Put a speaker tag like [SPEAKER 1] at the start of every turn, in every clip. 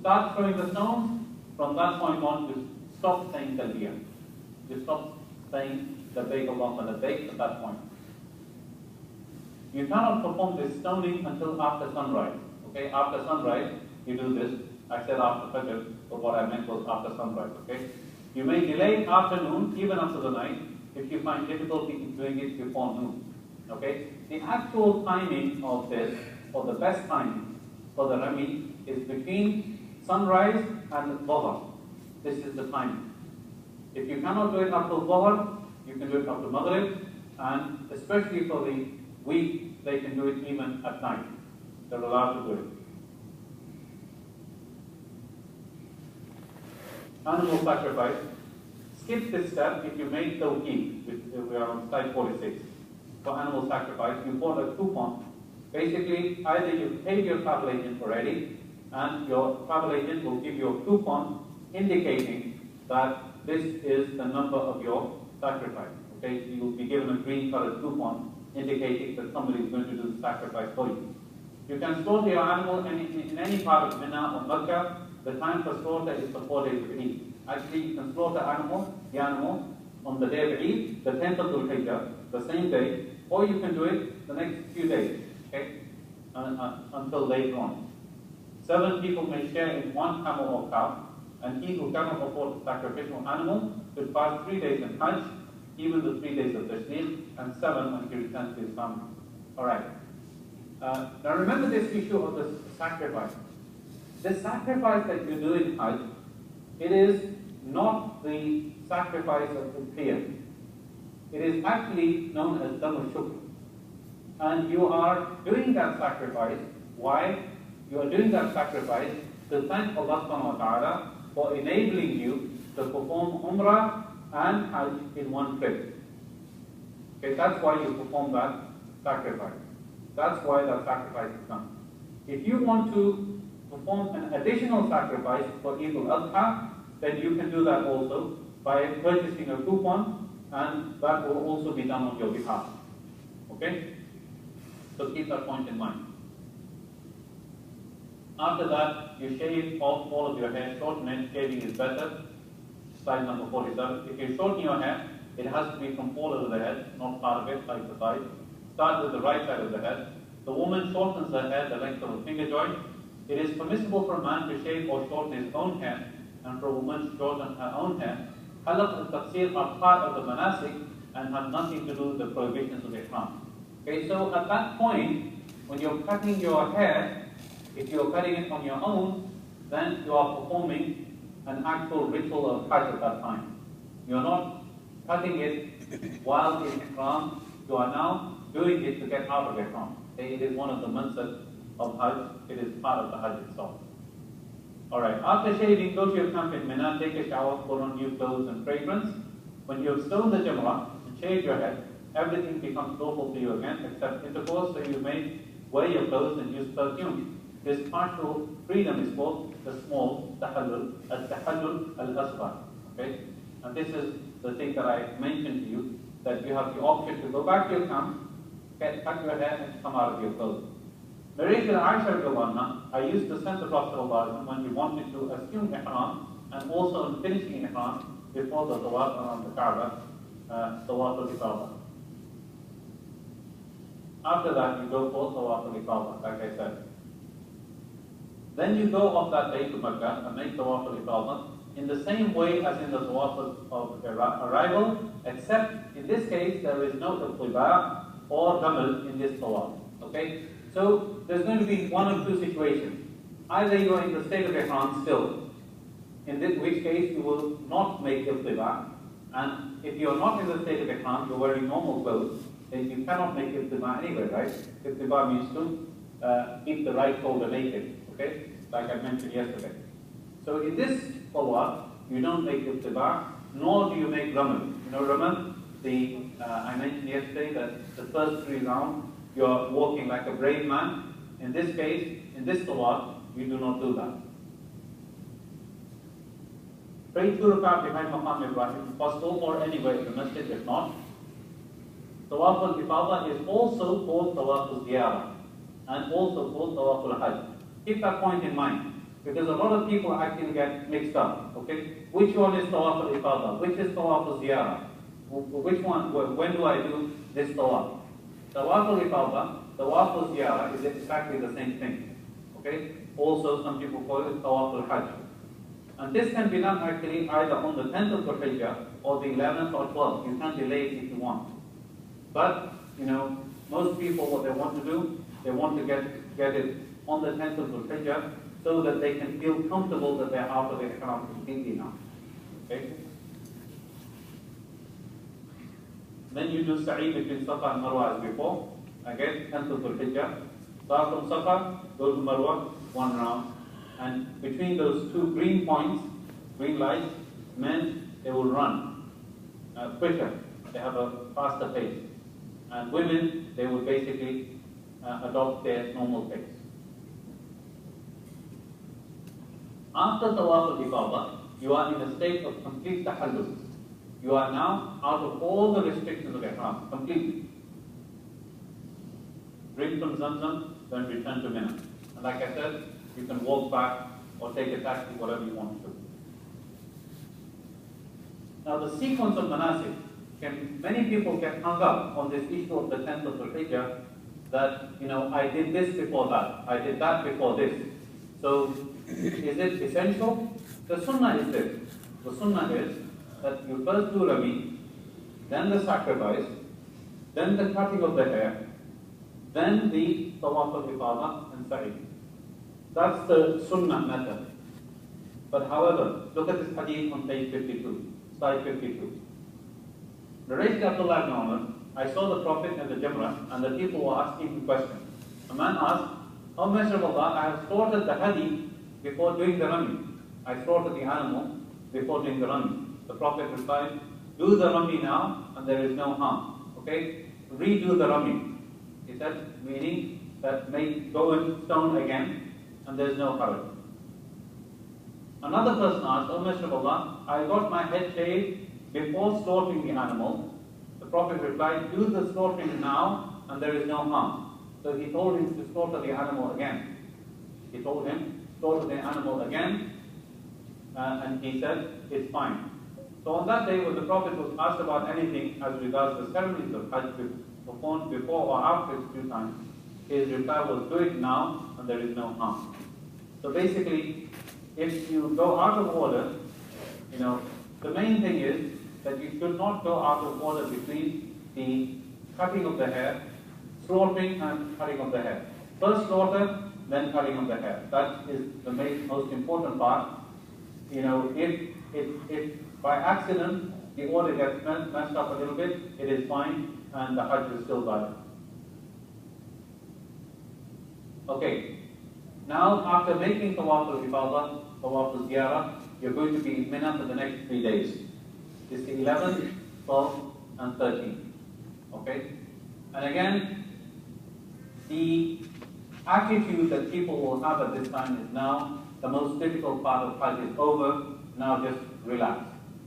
[SPEAKER 1] start throwing the stones, from that point on, you stop saying talbiyah. You stop saying labbaik Allahumma labbaik at that point. You cannot perform this stoning until after sunrise. Okay, after sunrise, you do this. I said after Fajr, but what I meant was after sunrise. Okay, you may delay afternoon, even up to the night, if you find difficulty in doing it before noon. Okay, the actual timing of this, or the best time for the Rami, is between sunrise and Dhuhr. This is the time. If you cannot do it up to Dhuhr, you can do it up to Maghrib, and especially for the week, they can do it even at night. They're allowed to do it. Animal sacrifice. Skip this step if you made tawqeef, which we are on slide 46. For animal sacrifice, you bought a coupon. Basically, either you paid your travel agent already, and your travel agent will give you a coupon indicating that this is the number of your sacrifice. Okay, you will be given a green colored coupon indicating that somebody is going to do the sacrifice for you. You can slaughter your animal in any part of Mina or Mecca. The time for slaughter is the 4 days of Eid. Actually, you can slaughter the animal on the day of Eid, the 10th of Dhul Hijjah, the same day, or you can do it the next few days, okay, until later on. 7 people may share in one camel or cow, and he who cannot afford a sacrificial animal should fast 3 days in Hajj, even the 3 days of Tashriq, and 7 when he returns to his family. Alright. Now remember this issue of the sacrifice. The sacrifice that you do in Hajj, it is not the sacrifice of the fear. It is actually known as Dam Shukr. And you are doing that sacrifice. Why? You are doing that sacrifice to thank Allah subhanahu wa ta'ala for enabling you to perform Umrah and Hajj in one trip. Okay, that's why you perform that sacrifice. That's why that sacrifice is done. If you want to perform an additional sacrifice for Eid al-Adha, then you can do that also by purchasing a coupon, and that will also be done on your behalf. Okay? So keep that point in mind. After that, you shave off all of your hair. Shorten it. Shaving is better. Slide number 47. If you shorten your hair, it has to be from all over the head, not part of it, side to side. Start with the right side of the head. The woman shortens her hair the length of a finger joint. It is permissible for a man to shave or shorten his own hair, and for a woman to shorten her own hair. Halaq and taqsir are part of the manasik and have nothing to do with the prohibitions of Ihram. Okay, so at that point, when you're cutting your hair, if you're cutting it on your own, then you are performing an actual ritual of Hajj at that time. You're not cutting it while in Ihram, you are now doing it to get out of Ihram. Okay, it is one of the mansab of Hajj, it is part of the Hajj itself. Alright, after shaving, go to your camp in Mina, take a shower, put on new clothes and fragrance. When you have stoned the Jamrah and shaved your head, everything becomes lawful to you again except intercourse, so you may wear your clothes and use perfume. This partial freedom is called the small tahallul, al-tahallul al-asghar. Okay? And this is the thing that I mentioned to you, that you have the option to go back to your camp, cut your hair and come out of your clothes. Narration Aisha, I used to send the Prophet when he wanted to assume Ihram and also in finishing Ihram before the Tawaf around the Kaaba, Tawaf al-Ifada. After that, you go for Tawaf al-Ifada, like I said. Then you go off that day to Mecca and make Tawaf al-Ifada in the same way as in the Tawaf of arrival, except in this case there is no Iqtiba or Ramal in this Tawaf. Okay? So there's going to be one of two situations. Either you are in the state of Ihram still, in which case you will not make Iqtiba, and if you are not in the state of Ihram, you're wearing normal clothes, then you cannot make Iqtiba anyway, right? Iqtiba means to keep the right shoulder naked, okay? Like I mentioned yesterday. So in this Tawaf, you don't make Iqtiba, nor do you make Ramal. You know Ramal? I mentioned yesterday that the first 3 rounds, you're walking like a brave man. In this case, in this Tawaf, you do not do that. Pray 2 rak'ah behind Maqam Ibrahim if possible, or anywhere in the masjid if not. Tawaf al-Ifada is also called Tawaf al-Ziyarah and also called Tawaf al-Hajj. Keep that point in mind. because a lot of people actually get mixed up. Okay, which one is tawaf al-ifada? Which is tawaf al-ziyarah? Which one? When do I do this tawaf? Tawaf al-ifada, tawaf al-ziyarah is exactly the same thing. Okay. Also, some people call it tawaf al-hajj. And this can be done actually either on the 10th of Dhul Hijjah or the 11th or 12th. You can delay it if you want. But, most people, what they want to do, they want to get it on the 10th of Dhul Hijjah so that they can feel comfortable that they're out of the ihram completely now. Okay? Then you do sa'i between Safa and Marwa as before. Again, 10th of Dhul Hijjah. Start from Safa, go to Marwa, 1 round. And between those two green points, green lights, men, they will run quicker. They have a faster pace. And women, they will basically adopt their normal pace. After Tawaf al-Ifada, you are in a state of complete tahallul. You are now out of all the restrictions of ihram, completely. Drink from Zamzam, then return to Mina. And like I said, you can walk back or take a taxi, whatever you want to do. Now the sequence of manasik, many people get hung up on this issue of the 10th of Dhul Hijjah, that, I did this before that, I did that before this. So, is it essential? The sunnah is this. The sunnah is that you first do Rami, then the sacrifice, then the cutting of the hair, then the tawaf al-ifada and sa'i. That's the sunnah method. But however, look at this hadith on page 52, slide 52. Narrated Abdullah ibn Umar, I saw the Prophet at the Jamrah, and the people were asking him questions. A man asked, O Messenger of Allah, I have slaughtered the hadi before doing the rami. I slaughtered the animal before doing the rami. The Prophet replied, do the rami now, and there is no harm. Okay? Redo the rami. He said, meaning that go and stone again, and there is no hurry. Another person asked, O Messenger of Allah, I got my head shaved before slaughtering the animal. The Prophet replied, do the slaughtering now, and there is no harm. So he told him to slaughter the animal again. He told him, slaughter the animal again, and he said, it's fine. So on that day, when the Prophet was asked about anything as regards the ceremonies of Hajj performed before or after its due time, his reply was, do it now, and there is no harm. So basically, if you go out of order, the main thing is that you should not go out of order between the cutting of the hair, slaughtering and cutting of the hair. First slaughter, then cutting of the hair. That is the most important part. If by accident the order gets messed up a little bit, it is fine and the Hajj is still valid. Okay, now after making Tawaf al-Ifada, Tawaf al-Ziyarah, you're going to be in Mina for the next 3 days. It's the 11th, 12th and 13th. Okay? And again, the attitude that people will have at this time is now the most difficult part of Hajj is over, now just relax.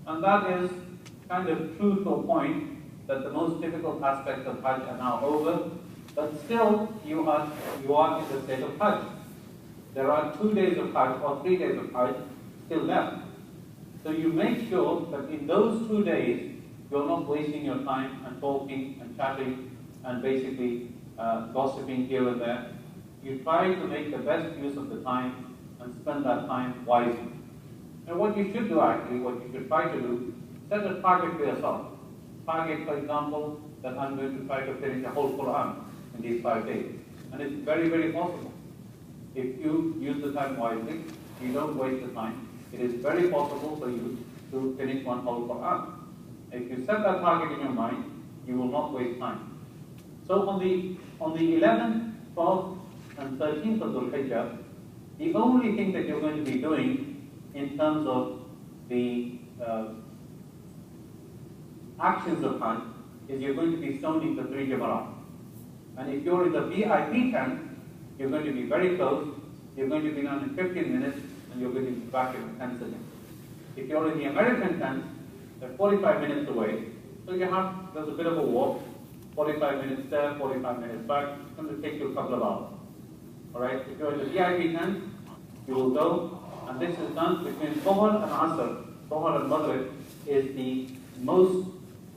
[SPEAKER 1] And that is kind of true to a point that the most difficult aspects of Hajj are now over, but still you are in the state of Hajj. There are 2 days of Hajj or 3 days of Hajj still left. So you make sure that in those 2 days, you're not wasting your time and talking and chatting and basically gossiping here and there. You try to make the best use of the time and spend that time wisely. And what you should do actually, what you should try to do, set a target for yourself. Target, for example, that I'm going to try to finish a whole Quran in these 5 days. And it's very, very possible. If you use the time wisely, you don't waste the time. It is very possible for you to finish one whole Quran. If you set that target in your mind, you will not waste time. So on the 11th, 12th, and 13th of Dhul Hijjah, the only thing that you're going to be doing in terms of the actions of Hajj is you're going to be stoning the 3 Jamarat. And if you're in the VIP tent, you're going to be very close, you're going to be done in 15 minutes, and you're going to be back in 10 seconds. If you're in the American tent, they're 45 minutes away, so there's a bit of a walk, 45 minutes there, 45 minutes back, it's going to take you a couple of hours. Alright, if you're in the VIP tent, You will go, and this is done between Dhuhr and Asr. Dhuhr and Maghrib is the most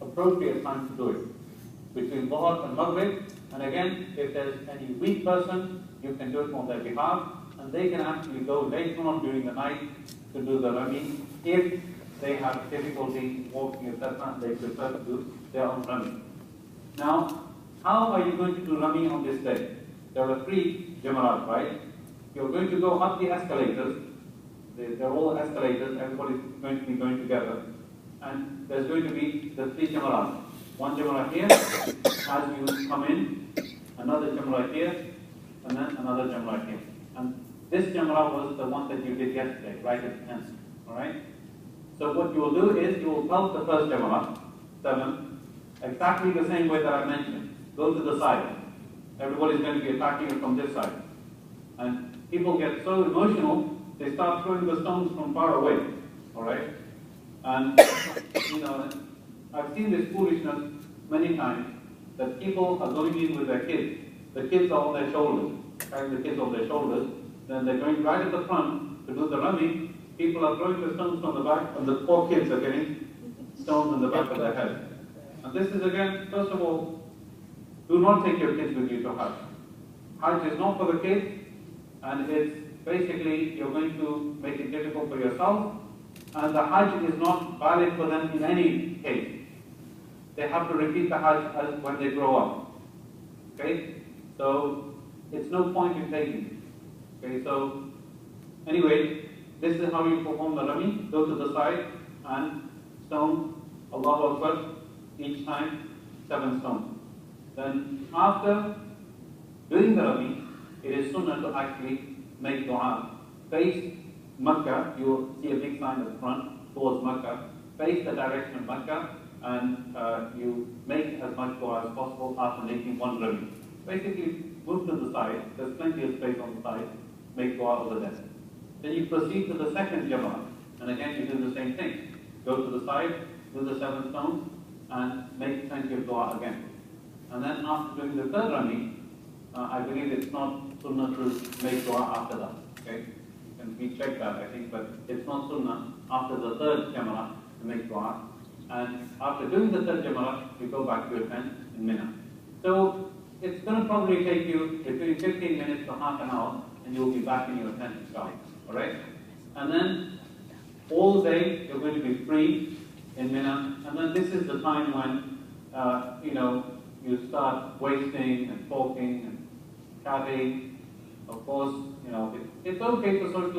[SPEAKER 1] appropriate time to do it. Between Dhuhr and Maghrib, and again, if there's any weak person, you can do it on their behalf, and they can actually go later on during the night to do the Rami if they have difficulty walking, etc., they prefer to do their own Rami. Now, how are you going to do Rami on this day? There are 3 Jamarat, right? You're going to go up the escalators. They're all escalators, everybody's going to be going together. And there's going to be the 3 Jamarat. One Jamarat here, as you come in, another Jamarat here, and then another Jamarat here. And this Jamarat was the one that you did yesterday, right at the end. Alright? So what you will do is, you will pelt the first Jamarat, 7, exactly the same way that I mentioned. Go to the side. Everybody's going to be attacking it from this side. And people get so emotional, they start throwing the stones from far away. Alright? And, I've seen this foolishness many times, that people are going in with their kids. The kids are on their shoulders, carrying the kids on their shoulders. Then they're going right at the front to do the Rami. People are throwing the stones from the back, and the poor kids are getting stones in the back of their head. And this is again, first of all, do not take your kids with you to Hajj. Hajj is not for the kids, and it's basically, you're going to make it difficult for yourself, and the Hajj is not valid for them in any case. They have to repeat the Hajj as when they grow up. Okay? So, it's no point in taking it. Okay, so, anyway, this is how you perform the Rami. Go to the side and stone Allahu Akbar each time, 7 stones. Then after doing the Rami, it is sunnah to actually make dua. Face Makkah, you will see a big sign at the front towards Makkah. Face the direction of Makkah, and you make as much dua as possible after making one Rami. Basically, move to the side, there's plenty of space on the side, make dua over there. Then you proceed to the second Jama'ah, and again you do the same thing. Go to the side, do the 7 stones, and make plenty of dua again. And then after doing the third Rami, I believe it's not sunnah to make dua after that. Okay? You can recheck that, I think, but it's not sunnah after the third Jama'ah to make dua. And after doing the third Jama'ah, you go back to your tent in Mina. So it's going to probably take you between 15 minutes to half an hour, and you'll be back in your tent inside. Alright? And then all day you're going to be free in Mina, and then this is the time when you start wasting and talking and chatting. Of course, it's okay to socialize.